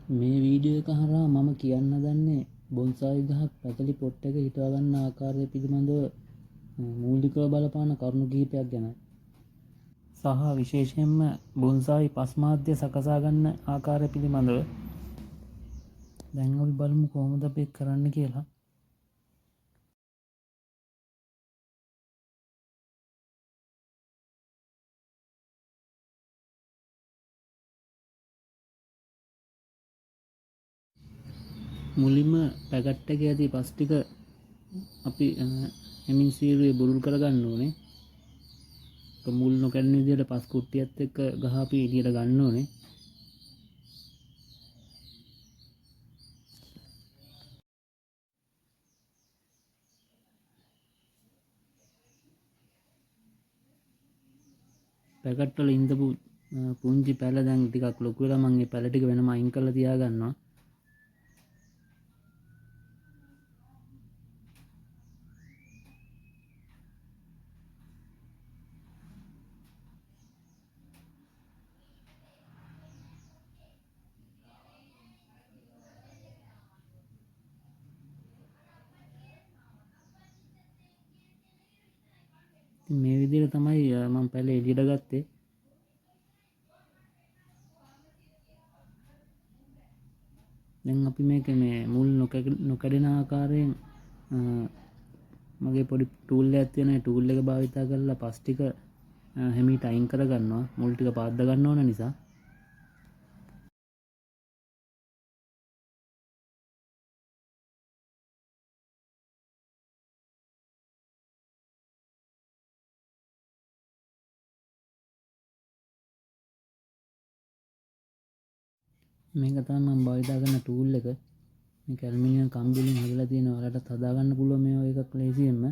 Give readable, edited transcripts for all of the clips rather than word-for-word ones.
මේ වීඩියෝ එක හරහා මම කියන්න දන්නේ බොන්සායි ගහක් පැතලි පොට් එක හිටවා ගන්න ආකාරය පිළිබඳව මූලිකව බලපාන කරුණු කිහිපයක් ගැනයි. සහ විශේෂයෙන්ම බොන්සායි පස්මාධ්‍ය සකසා ගන්න ආකාරය පිළිබඳව දැන් අපි බලමු කොහොමද අපි කරන්න කියලා. මුලින්ම පැකට් එකේ ඇති පස් ටික අපි හෙමින් සීරුවේ බුරුල් කරගන්න ඕනේ. මුල් නොකැඩෙන විදිහට පස් කුට්ටියත් එක්ක ගහ අපි එළියට ගන්න ඕනේ. පැකට් වල ඉඳපු පුංචි පැල දැන් ටිකක් ලොකු වෙලා මම මේ පැල ටික වෙනම අයින් කරලා තියා ගන්නවා. මේ විදිහට තමයි මම පැල එළියට ගත්තේ. දැන් අපි මේක මේ මුල් නොකඩෙන ආකාරයෙන් මගේ පොඩි ටූල් එකක් තියෙනවා. ඒ ටූල් එක භාවිතා කරලා පස් ටික හැමීට අයින් කර ගන්නවා. මුල් ටික පාද්ද ගන්න ඕන නිසා. මේක තමයි මම භාවිතා කරන ටූල් එක. මේක ඇලුමිනියම් කම්බි වලින් හදලා තියෙනවා. ඔයාලටත් හදා ගන්න පුළුවන් මේ වගේ එකක් ලේසියෙන්ම.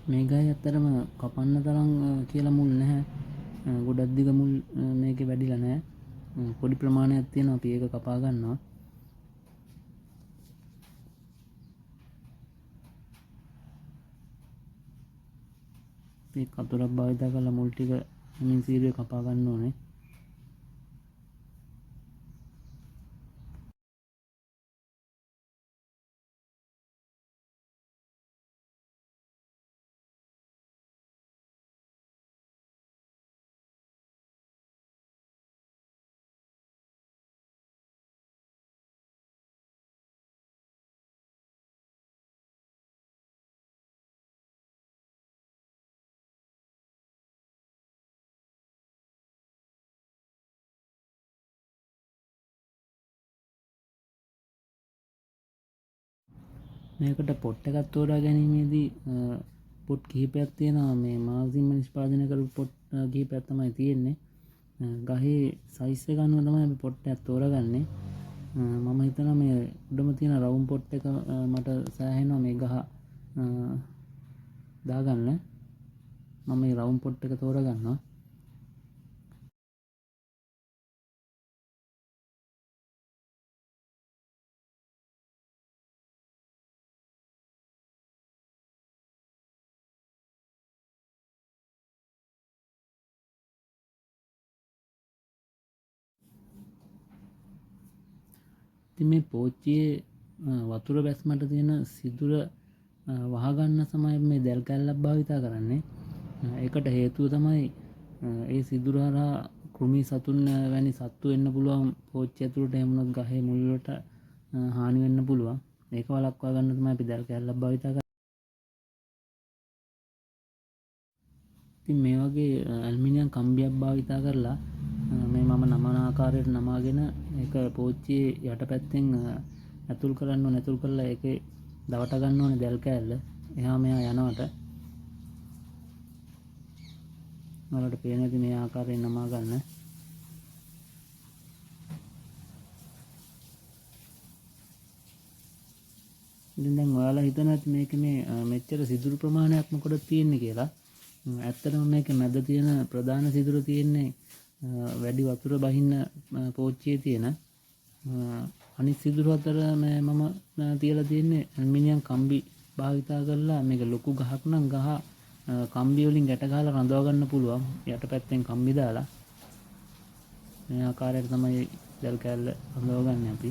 මේ ගහේ ඇත්තටම කපන්න තරම් කියලා මුල් නැහැ. ගොඩක් දිග මුල් මේකේ වැඩිලා නැහැ. පොඩි ප්‍රමාණයක් තියෙනවා. අපි ඒක කපා ගන්නවා. මේ කතරක් භාවිතා කරලා මුල් ටික හැමින් සීරුවේ කපා ගන්න ඕනේ. මේකට පොට් එකක් තෝරා ගැනීමේදී පොට් කිහිපයක් තියෙනවා. මේ මාසින්ම නිෂ්පාදනය කරපු පොට් කිහිපයක් තමයි තියෙන්නේ. ගහේ සයිස් එක අනුව තමයි අපි පොට් එකක් තෝරගන්නේ. මම හිතනවා මේ උඩම තියෙන රවුම් පොට් එක මට සෑහෙනවා මේ ගහ දාගන්න. මම මේ රවුම් පොට් එක තෝරගන්නවා. ඉතින් මේ පෝච්චියේ වතුර බැස්මට තියෙන සිදුර වහගන්න තමයි මේ දැල් කැල්ලක් භාවිතා කරන්නේ. ඒකට හේතුව තමයි ඒ සිදුර හරහා කෘමි සතුන් වැනි සත්තු එන්න පුළුවන් පෝච්චිය ඇතුළට. එහෙම වුණොත් ගහේ මුල් වලට හානි වෙන්න පුළුවන්. ඒක වළක්වා ගන්න තමයි අපි දැල් කෑල්ලක් භාවිත කරන්නේ. ඉතින් මේ වගේ ඇල්මිනියම් කම්බියක් භාවිත කරලා මේ මම නමන ආකාරයට නමාගෙන ඒක පෝච්චියේ යටපැත්තෙන් ඇතුල් කරන්න ඕනේ. ඇතුල් කරලා ඒකේ දවට ගන්න ඕනේ දැල් කෑල්ල. එහා මෙහා යනවට ඔයාලට පේනවාද මේ ආකාරයෙන් නමා ගන්න. ඉතින් දැන් ඔයාලා හිතනත් මේක මේ මෙච්චර සිදුරු ප්‍රමාණයක් මොකද තියෙන්නේ කියලා. ඇත්තටම මේක මැද තියෙන ප්‍රධාන සිදුර තියෙන්නේ වැඩි වතුර බහින්න පෝච්චියේ තියෙන අනිත් සිදුරු අතර මම තියලා තියෙන්නේ ඇල්මිනියම් කම්බි භාවිතා කරලා. මේක ලොකු ගහක් නම් ගහ කම්බි වලින් ගැට ගහලා රඳවා ගන්න පුළුවන් යටපැත්තෙන් කම්බි දාලා. මේ ආකාරයට තමයි දැල් කෑල්ල රඳවගන්නේ අපි.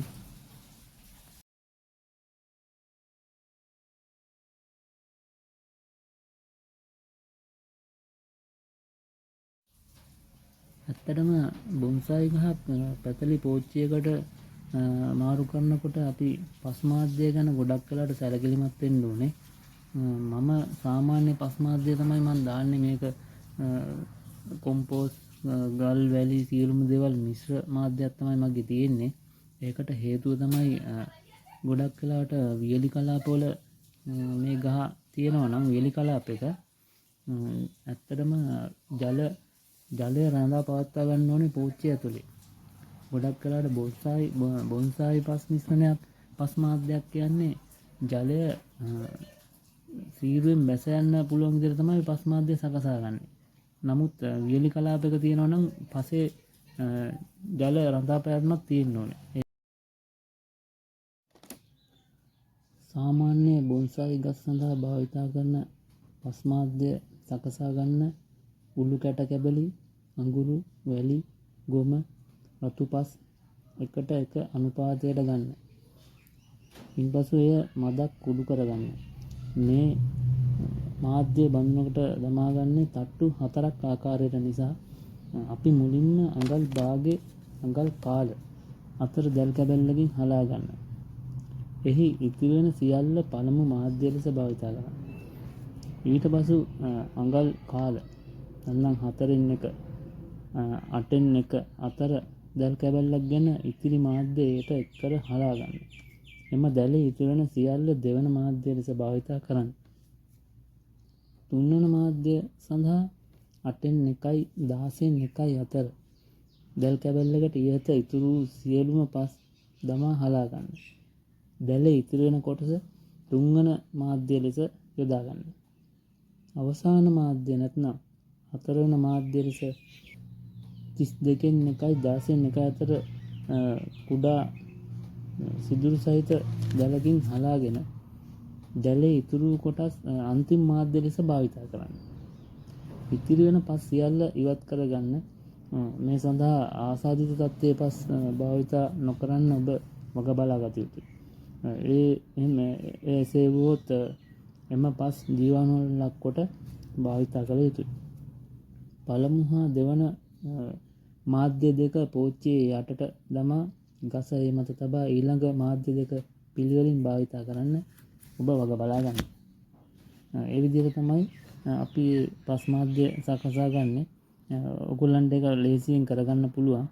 ඇත්තටම බොන්සායි ගහක් පැතලි පෝච්චියකට මාරු කරනකොට අපි පස්මාද්‍ය ගැන ගොඩක් වෙලාට සැලකිලිමත් වෙන්න ඕනේ. මම සාමාන්‍ය පස්මාද්‍ය තමයි මම දාන්නේ. මේක කොම්පෝස් ගල් වැලි සියලුම දේවල් මිශ්‍ර මාධ්‍යයක් තමයි මගේ තියෙන්නේ. ඒකට හේතුව තමයි ගොඩක් වෙලාවට වියලි කලාපවල මේ ගහ තියෙනවා නම් වියලි කලාපයක ඇත්තටම ජලය රඳා පවත්වා ගන්න ඕනේ පෝච්චිය ඇතුලේ. ගොඩක් වෙලාවට බොන්සායි පස් මිශ්‍රණයක් පස් මාධ්‍යයක් කියන්නේ ජලය සීරුවෙන් බැස යන්න පුළුවන් විදිහට තමයි පස් මාධ්‍ය සකසා ගන්න. නමුත් වියලි කලාපයක තියෙනවා නම් පසේ ජල රඳා පැවැත්මක් තියෙන්න ඕනේ. සාමාන්‍ය බොන්සායි ගස් සඳහා භාවිතා කරන පස් මාධ්‍ය සකසා ගන්න උළු කැට කැබලි, අඟුරු, වැලි, ගොම, රතු පස් එකට එක අනුපාතයට ගන්න. ඉන්පසු එය මදක් කුඩු කරගන්න. මේ මාධ්‍ය බඳුනකට දමාගන්නේ තට්ටු 4ක් ආකාරයට නිසා අපි මුලින්ම අඟල් භාගේ අඟල් කාල අතර දැල් කැබැල්ලකින් හලා ගන්න. එහි ඉතිරි වෙන සියල්ල පළමු මාධ්‍ය ලෙස භාවිතා කරන්න. ඊට පසු අඟල් කාල නැත්නම් 4න් 1 8න් 1 අතර දැල් කැබැල්ලක් ගෙන ඉතිරි මාධ්‍යයට එක්කර හලා ගන්න. එම දැලේ ඉතිරි වෙන සියල්ල දෙවන මාධ්‍ය ලෙස භාවිතා කරන්න. තුන්වන මාධ්‍ය සඳහා 8න් 1යි 16න් 1යි අතර දැල් කැබැල්ලකට ඉහත ඉතුරු සියලුම පස් දමා හලා ගන්න. දැලේ ඉතිරි වෙන කොටස තුන්වන මාධ්‍ය ලෙස යොදා ගන්න. අවසාන මාධ්‍ය නැත්නම් හතරවන මාධ්‍ය ලෙස 32න් 1යි 16න් 1 අතර කුඩා සිදුරු සහිත දැලකින් හලාගෙන දැලේ ඉතුරු කොටස් අන්තිම මාධ්‍ය ලෙස භාවිතා කරන්න. ඉතිරි වෙන පස් සියල්ල ඉවත් කරගන්න. මේ සඳහා ආසාදිත තත්ත්වයේ පස් භාවිතා නොකරන්න ඔබ වග බලා ගත යුතුයි. එසේ වුවොත් එම පස් ජීවාණු වල ලක් කොට භාවිතා කළ යුතුයි. පළමු හා දෙවන මාධ්‍ය දෙක පෝච්චියේ යටට දමා ගස ඒ මත තබා ඊළඟ මාධ්‍ය දෙක පිළිවෙලින් භාවිතා කරන්න ඔබ වග බලා ගන්න. ඒ විදිහට තමයි අපි පස් මාධ්‍ය සකසා ගන්න. ඔයගොල්ලන්ට ඒක ලේසියෙන් කරගන්න පුළුවන්.